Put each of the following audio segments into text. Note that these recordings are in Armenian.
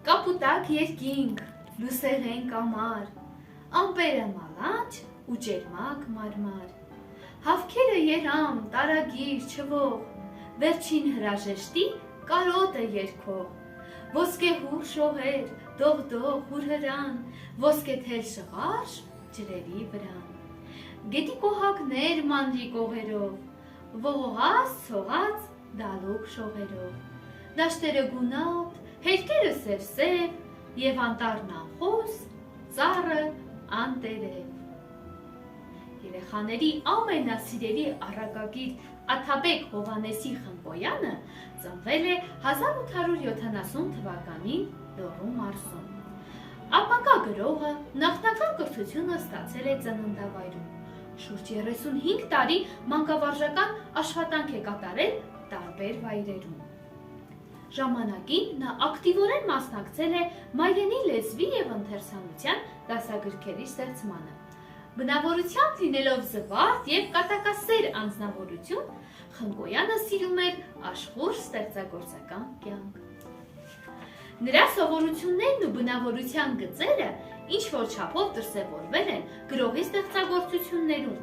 կապուտակ երկինք, լուսեղեն կամար, ամպերը մալանչ ու ջերմակ մարմար, հավքերը երամ, տարագիր չվող, վերջին հրաժեշտի կարոտը երգող, ոսկեհուր շողեր, դողդող հուրհրան, ոսկեթել շղարշ ջրերի վրան, գետի կոհակներ մանրի կողերով, ողողած ցողած դալուկ շողերով, դաշտերը գունատ, հերկերը սև-սև և անտառն անխոս, ծառը անտերև։ Երեխաների ամենասիրելի առակագիր Աթաբեկ Հովհաննեսի Խնկոյանը ծնվել է 1870 թվականին Լոռու մարզում։ Ապագա գրողը նախնական կրթությունը ստացել է ծննդավայրում։ Շուրջ 35 տարի մանկավարժական աշխատանք է կատարել տարբեր վայրերում։ Ժամանակին նա ակտիվորեն մասնակցել է մայրենի լեզվի և ընթերցանության դասագրքերի ստեղծմանը։ Բնավորությամբ լինելով զվարթ և կատակասեր անձնավորություն, Խնկոյանը սիրում էր աշխուժ ստեղծագործական կյանք։ Նրա սովորություններն ու բնավորության գծերը ինչ-որ չափով դրսևորվել են գրողի ստեղծագործություններում,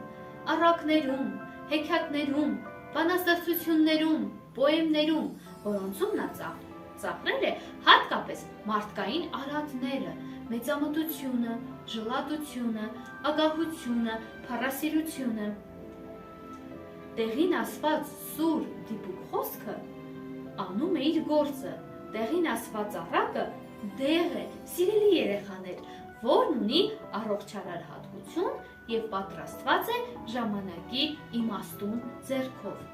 առակներում, հեքիաթներում, բանաստեղծություններում, պոեմներում, որոնցում նա ծաղրել է հատկապես մարդկային արատները, մեծամտությունը, ժլատությունը, ագահությունը, փառասիրությունը։ Տեղին ասված սուր դիպուկ խոսքը անում է իր գործը, տեղին ասված առակը դեղ է, սիրելի երեխաներ, որն ունի առողջարար հատկություն և պատրաստված է ժամանակի իմաստուն ձեռքով։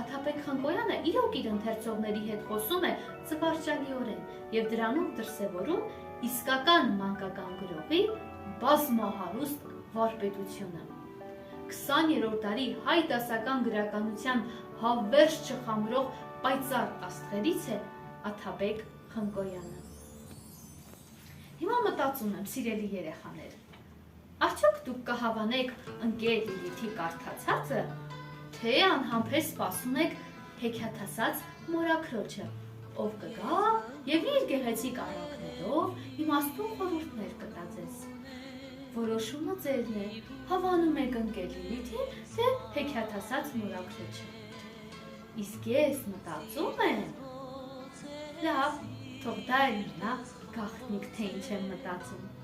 Աթաբեկ Խնկոյանը իրոք իր ընթերցողների հետ խոսում է զվարճալիորեն և դրանով դրսևորում իսկական մանկական գրողի բազմահարուստ վարպետությունը։ 20-րդ դարի հայ դասական գրականության հավերժ չխամրող պայծառ աստղերից է Աթաբեկ Խնկոյանը։ Հիմա մտածում եմ, սիրելի երեխաներ, արդյոք դուք կհավանեք ընկեր Լիլիթի կարդացածը, թե անհամբեր սպասում եք հեքիաթասաց մորաքրոջը, ով կգա և իր գեղեցիկ առակներով իմաստուն խորհուրդներ կտա ձեզ։ Որոշումը ձերն է, հավանում եք ընկեր Լիլիթին, թե հեքիաթասաց մորաքրոջը։ Իսկ ես մտածում եմ, լավ, թող դա էլ մնա գաղտնիք, թե ինչ եմ մտածում։